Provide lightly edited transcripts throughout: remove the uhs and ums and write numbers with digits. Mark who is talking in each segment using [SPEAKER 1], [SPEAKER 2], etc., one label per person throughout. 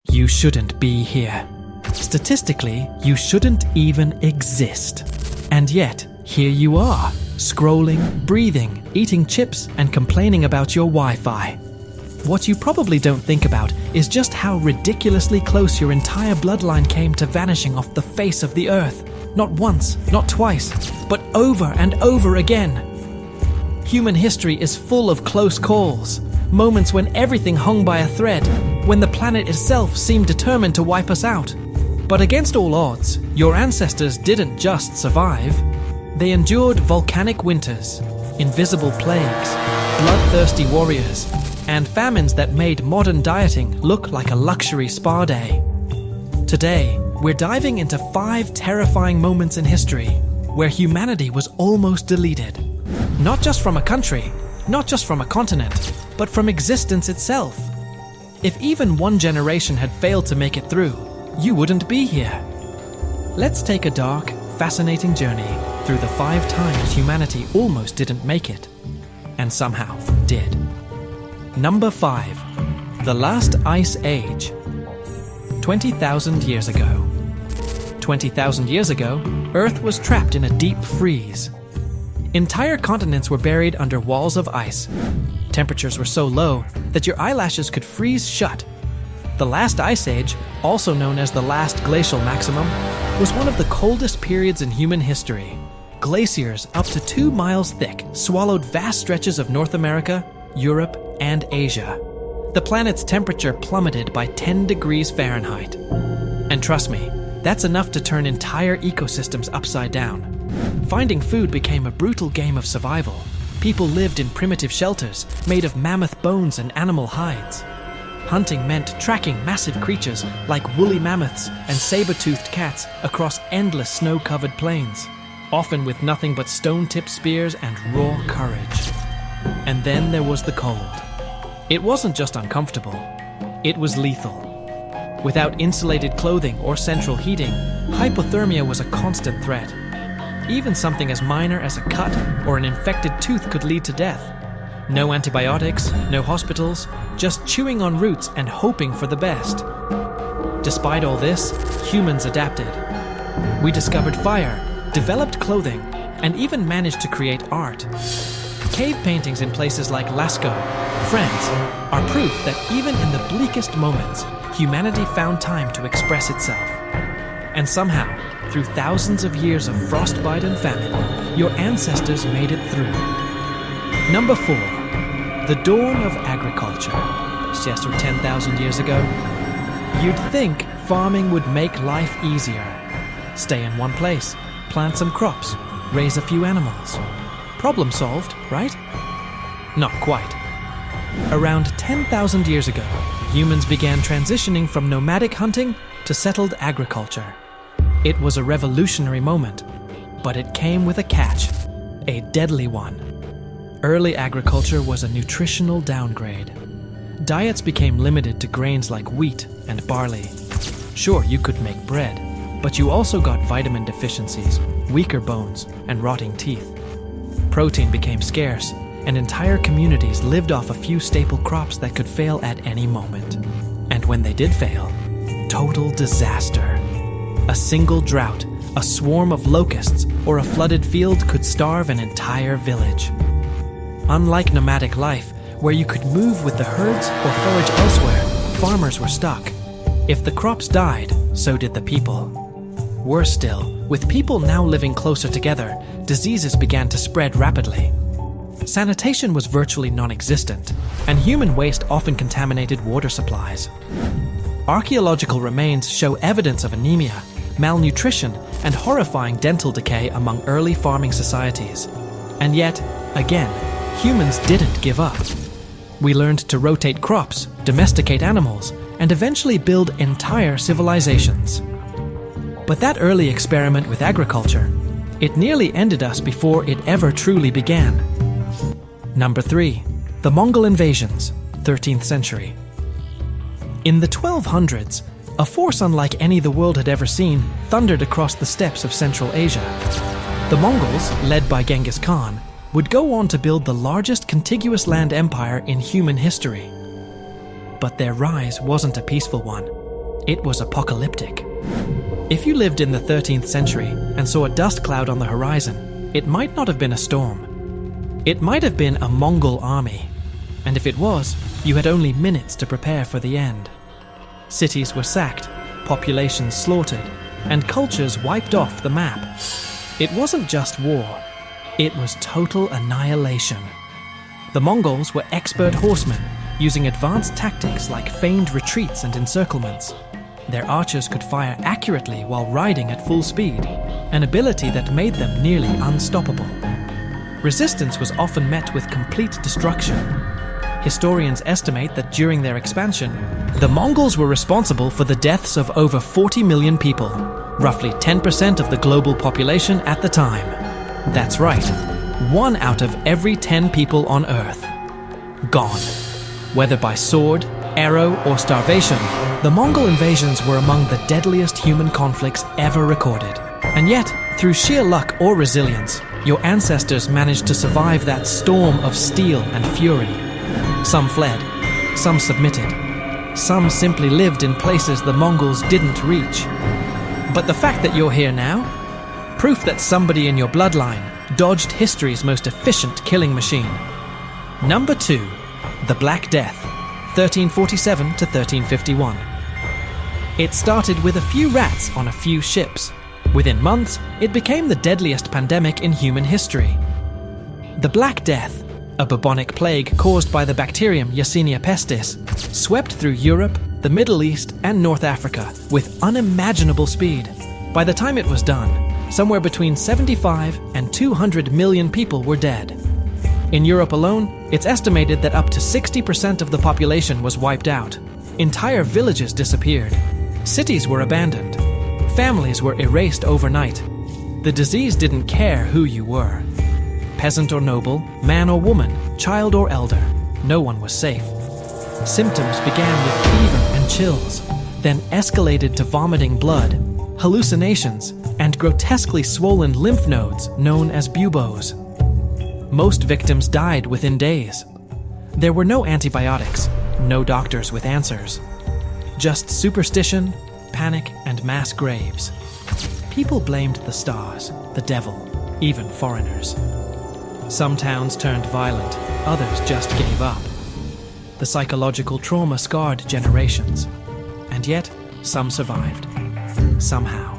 [SPEAKER 1] You shouldn't be here. Statistically, you shouldn't even exist. And yet, here you are, scrolling, breathing, eating chips, and complaining about your Wi-Fi. What you probably don't think about is just how ridiculously close your entire bloodline came to vanishing off the face of the earth. Not once, not twice, but over and over again. Human history is full of close calls, moments when everything hung by a thread, when the planet itself seemed determined to wipe us out. But against all odds, your ancestors didn't just survive. They endured volcanic winters, invisible plagues, bloodthirsty warriors, and famines that made modern dieting look like a luxury spa day. Today, we're diving into 5 terrifying moments in history where humanity was almost deleted. Not just from a country, not just from a continent, but from existence itself. If even one generation had failed to make it through, you wouldn't be here. Let's take a dark, fascinating journey through the 5 times humanity almost didn't make it, and somehow did. Number 5. The Last Ice Age. 20,000 years ago. 20,000 years ago, Earth was trapped in a deep freeze. Entire continents were buried under walls of ice. Temperatures were so low that your eyelashes could freeze shut. The last ice age, also known as the last glacial maximum, was one of the coldest periods in human history. Glaciers up to 2 miles thick swallowed vast stretches of North America, Europe, and Asia. The planet's temperature plummeted by 10 degrees Fahrenheit. And trust me, that's enough to turn entire ecosystems upside down. Finding food became a brutal game of survival. People lived in primitive shelters made of mammoth bones and animal hides. Hunting meant tracking massive creatures like woolly mammoths and saber-toothed cats across endless snow-covered plains, often with nothing but stone-tipped spears and raw courage. And then there was the cold. It wasn't just uncomfortable, it was lethal. Without insulated clothing or central heating, hypothermia was a constant threat. Even something as minor as a cut or an infected tooth could lead to death. No antibiotics, no hospitals, just chewing on roots and hoping for the best. Despite all this, humans adapted. We discovered fire, developed clothing, and even managed to create art. Cave paintings in places like Lascaux, France, are proof that even in the bleakest moments, humanity found time to express itself. And somehow, through thousands of years of frostbite and famine, your ancestors made it through. Number 4. The dawn of agriculture. Just 10,000 years ago. You'd think farming would make life easier. Stay in one place, plant some crops, raise a few animals. Problem solved, right? Not quite. Around 10,000 years ago, humans began transitioning from nomadic hunting to settled agriculture. It was a revolutionary moment, but it came with a catch, a deadly one. Early agriculture was a nutritional downgrade. Diets became limited to grains like wheat and barley. Sure, you could make bread, but you also got vitamin deficiencies, weaker bones, and rotting teeth. Protein became scarce, and entire communities lived off a few staple crops that could fail at any moment. And when they did fail, total disaster. A single drought, a swarm of locusts, or a flooded field could starve an entire village. Unlike nomadic life, where you could move with the herds or forage elsewhere, farmers were stuck. If the crops died, so did the people. Worse still, with people now living closer together, diseases began to spread rapidly. Sanitation was virtually non-existent, and human waste often contaminated water supplies. Archaeological remains show evidence of anemia, malnutrition, and horrifying dental decay among early farming societies. And yet, again, humans didn't give up. We learned to rotate crops, domesticate animals, and eventually build entire civilizations. But that early experiment with agriculture, it nearly ended us before it ever truly began. Number 3. The Mongol Invasions, 13th century. In the 1200s, a force unlike any the world had ever seen thundered across the steppes of Central Asia. The Mongols, led by Genghis Khan, would go on to build the largest contiguous land empire in human history. But their rise wasn't a peaceful one. It was apocalyptic. If you lived in the 13th century and saw a dust cloud on the horizon, it might not have been a storm. It might have been a Mongol army. And if it was, you had only minutes to prepare for the end. Cities were sacked, populations slaughtered, and cultures wiped off the map. It wasn't just war. It was total annihilation. The Mongols were expert horsemen, using advanced tactics like feigned retreats and encirclements. Their archers could fire accurately while riding at full speed, an ability that made them nearly unstoppable. Resistance was often met with complete destruction. Historians estimate that during their expansion, the Mongols were responsible for the deaths of over 40 million people, roughly 10% of the global population at the time. That's right, 1 out of every 10 people on Earth. Gone. Whether by sword, arrow, or starvation, the Mongol invasions were among the deadliest human conflicts ever recorded. And yet, through sheer luck or resilience, your ancestors managed to survive that storm of steel and fury. Some fled, some submitted, some simply lived in places the Mongols didn't reach. But the fact that you're here now? Proof that somebody in your bloodline dodged history's most efficient killing machine. Number 2. The Black Death, 1347 to 1351. It started with a few rats on a few ships. Within months, it became the deadliest pandemic in human history. The Black Death, a bubonic plague caused by the bacterium Yersinia pestis, swept through Europe, the Middle East, and North Africa with unimaginable speed. By the time it was done, somewhere between 75 and 200 million people were dead. In Europe alone, it's estimated that up to 60% of the population was wiped out. Entire villages disappeared. Cities were abandoned. Families were erased overnight. The disease didn't care who you were. Peasant or noble, man or woman, child or elder, no one was safe. Symptoms began with fever and chills, then escalated to vomiting blood, hallucinations, and grotesquely swollen lymph nodes known as buboes. Most victims died within days. There were no antibiotics, no doctors with answers. Just superstition, panic, and mass graves. People blamed the stars, the devil, even foreigners. Some towns turned violent, others just gave up. The psychological trauma scarred generations. And yet, some survived. Somehow.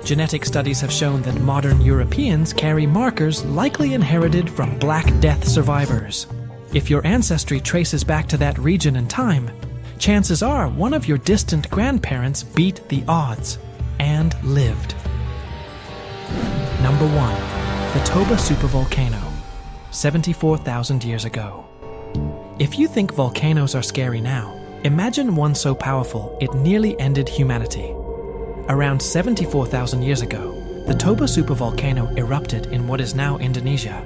[SPEAKER 1] Genetic studies have shown that modern Europeans carry markers likely inherited from Black Death survivors. If your ancestry traces back to that region and time, chances are one of your distant grandparents beat the odds and lived. Number 1. The Toba Supervolcano, 74,000 years ago. If you think volcanoes are scary now, imagine one so powerful it nearly ended humanity. Around 74,000 years ago, the Toba Supervolcano erupted in what is now Indonesia.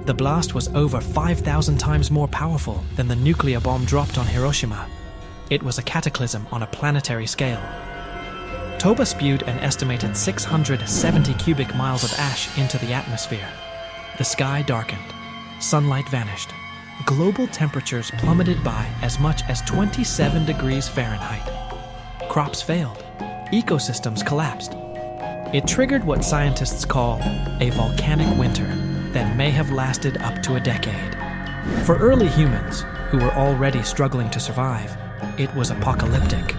[SPEAKER 1] The blast was over 5,000 times more powerful than the nuclear bomb dropped on Hiroshima. It was a cataclysm on a planetary scale. Toba spewed an estimated 670 cubic miles of ash into the atmosphere. The sky darkened. Sunlight vanished. Global temperatures plummeted by as much as 27 degrees Fahrenheit. Crops failed. Ecosystems collapsed. It triggered what scientists call a volcanic winter that may have lasted up to a decade. For early humans, who were already struggling to survive, it was apocalyptic.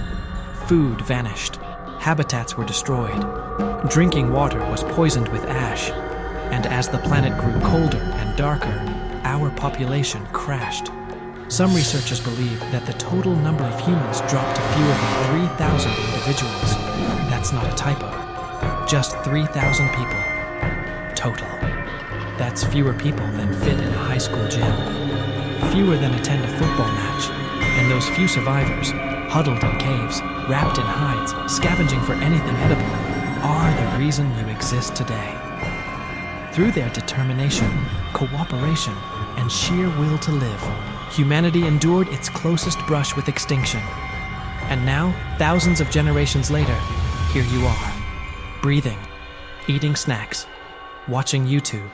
[SPEAKER 1] Food vanished. Habitats were destroyed. Drinking water was poisoned with ash. And as the planet grew colder and darker, our population crashed. Some researchers believe that the total number of humans dropped to fewer than 3,000 individuals. That's not a typo. Just 3,000 people. Total. That's fewer people than fit in a high school gym. Fewer than attend a football match. And those few survivors, huddled in caves, wrapped in hides, scavenging for anything edible, are the reason you exist today. Through their determination, cooperation, and sheer will to live, humanity endured its closest brush with extinction. And now, thousands of generations later, here you are, breathing, eating snacks, watching YouTube.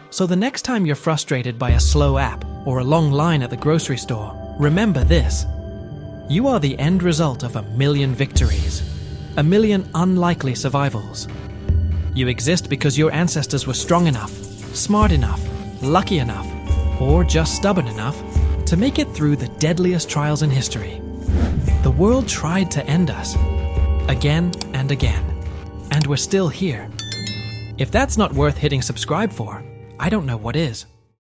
[SPEAKER 1] So the next time you're frustrated by a slow app or a long line at the grocery store, remember this. You are the end result of a million victories, a million unlikely survivals. You exist because your ancestors were strong enough, smart enough, lucky enough, or just stubborn enough to make it through the deadliest trials in history. The world tried to end us, again and again, and we're still here. If that's not worth hitting subscribe for, I don't know what is.